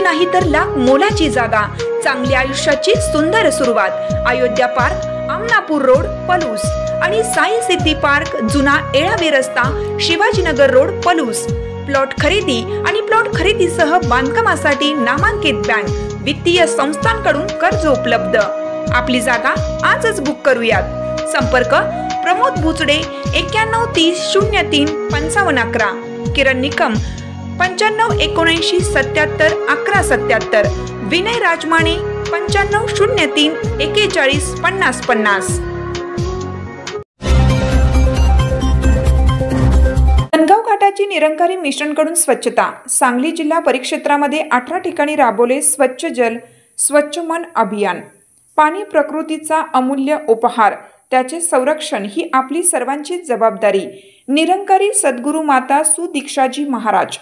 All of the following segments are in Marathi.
नाही तर लाख मोलाची जागा, चांगल्या आयुष्याची सुंदर सुरुवात। अयोध्या पार्क, आमनापूर रोड, पलूस आणि साई सिद्धी पार्क, जुना एळावे रस्ता, शिवाजीनगर रोड, पलूस। प्लॉट खरेदी आणि प्लॉट खरेदीसह बांधकामासाठी नामांकित बँक, वित्तीय संस्थांकडून कर्ज उपलब्ध। आपली जागा आजच बुक करूयात। संपर्क प्रमोद भुजडे 9130035511, किरण निकम 9579771177, विनय राजमाने 9503415050। धनगाव घाटाची निरंकारी मिशनकडून स्वच्छता। सांगली जिल्हा परिक्षेत्रामध्ये 18 ठिकाणी राबवले स्वच्छ जल स्वच्छ मन अभियान। पाणी प्रकृतीचा अमूल्य उपहार, त्याचे संरक्षण ही आपली सर्वांची जबाबदारी। निरंकारी सद्गुरू माता सुदीक्षाजी महाराज।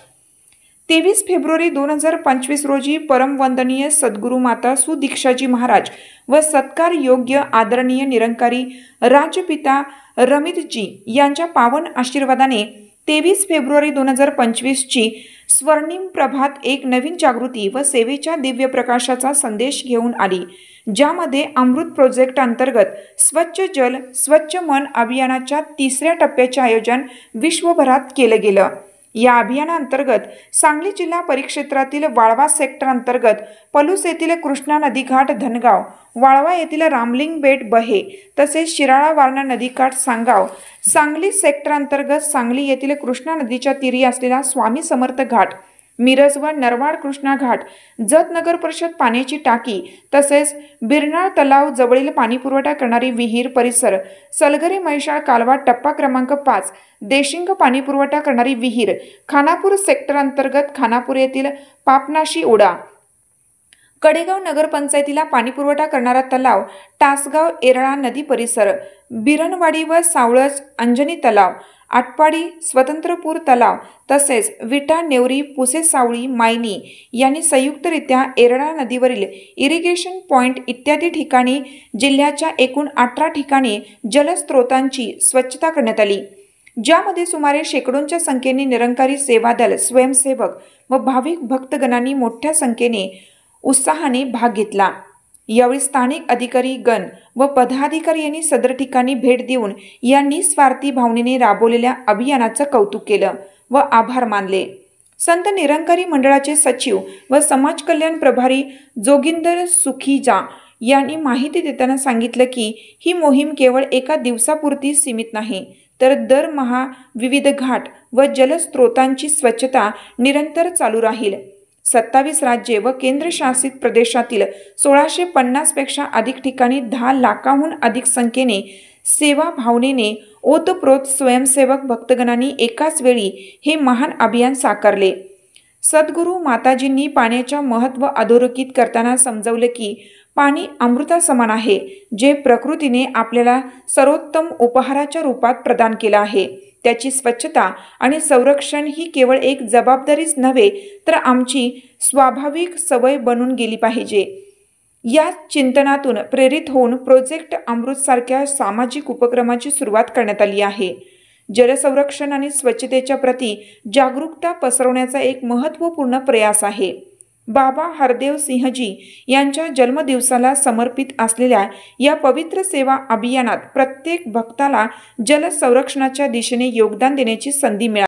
23 फेब्रुवारी 2025 रोजी परमवंदनीय सद्गुरू माता सुदीक्षाजी महाराज व सत्कार योग्य आदरणीय निरंकारी राजपिता रमितजी यांच्या पावन आशीर्वादाने 23 फेब्रुवारी 2025 ची स्वर्णिम प्रभात एक नवीन जागृती व सेवेच्या दिव्य प्रकाशाचा संदेश घेऊन आली, ज्यामध्ये अमृत प्रोजेक्ट अंतर्गत स्वच्छ जल स्वच्छ मन अभियानाच्या 3ऱ्या टप्प्याचे आयोजन विश्वभरात केले गेलं। या अभियानांतर्गत सांगली जिल्हा परिक्षेत्रातील वाळवा सेक्टर अंतर्गत पलूस येथील कृष्णा नदी घाट धनगाव, वाळवा येथील रामलिंग बेट बहे तसेच शिराळा वारणा नदीकाठ सांगाव, सांगली सेक्टर अंतर्गत सांगली येथील कृष्णा नदीच्या तीरी असलेला स्वामी समर्थ घाट, मिरज व नरवाड कृष्णा घाट, जत नगर परिषद पाण्याची टाकी तसेच बिरनाळ तलाव जवळील पाणी पुरवठा करणारी विहीर परिसर, सलगरे म्हैसाळ कालवा टप्पा क्रमांक 5 देशिंग पाणी पुरवठा करणारी विहीर, खानापूर सेक्टर अंतर्गत खानापूर येथील पापनाशी ओढा, कडेगाव नगरपंचायतीला पाणी पुरवठा करणारा तलाव, टासगाव एरळा नदी परिसर, बिरणवाडी व सावळज अंजनी तलाव, आटपाडी स्वतंत्रपूर तलाव तसेच विटा नेवरी पुसे सावळी मायनी यांनी संयुक्तरित्या एरळा नदीवरील इरिगेशन पॉइंट इत्यादी ठिकाणी जिल्ह्याच्या एकूण 18 ठिकाणी जलस्रोतांची स्वच्छता करण्यात आली, ज्यामध्ये सुमारे शेकडोंच्या संख्येने निरंकारी सेवादल स्वयंसेवक व भाविक भक्तगणांनी मोठ्या संख्येने उत्साहाने भाग घेतला। यावेळी स्थानिक अधिकारी गण व पदाधिकारी यांनी सदर ठिकाणी भेट देऊन या निस्वार्थी भावनेने राबवलेल्या अभियानाचं कौतुक केलं व आभार मानले। संत निरंकारी मंडळाचे सचिव व समाज कल्याण प्रभारी जोगिंदर सुखीजा यांनी माहिती देताना सांगितलं की ही मोहीम केवळ एका दिवसापुरती सीमित नाही, तर दरमहा विविध घाट व जलस्रोतांची स्वच्छता निरंतर चालू राहील। 27 राज्ये व केंद्रशासित प्रदेशातील 1650 पेक्षा अधिक ठिकाणी 10 लाखाहून अधिक संख्येने सेवा भावनेने ओतप्रोत स्वयंसेवक भक्तगणांनी एकाच वेळी हे महान अभियान साकारले। सद्गुरू माताजींनी पाण्याचे महत्त्व अधोरेखित करताना समजावले की पाणी अमृतासमान आहे, जे प्रकृतीने आपल्याला सर्वोत्तम उपहाराच्या रूपात प्रदान केले आहे। त्याची स्वच्छता आणि संरक्षण ही केवळ एक जबाबदारीच नव्हे, तर आमची स्वाभाविक सवय बनून गेली पाहिजे। या चिंतनातून प्रेरित होऊन प्रोजेक्ट अमृत सारख्या सामाजिक उपक्रमाची सुरुवात करण्यात आली आहे। जलसंरक्षण आणि स्वच्छतेच्या प्रती जागरूकता पसरवण्याचा एक महत्त्वपूर्ण प्रयास आहे। बाबा हरदेव सिंहजी यांच्या जन्मदिवसाला समर्पित असलेल्या या पवित्र सेवा अभियानात प्रत्येक भक्ताला जल संरक्षणाच्या दिशेने योगदान देण्याची संधी मिळाली।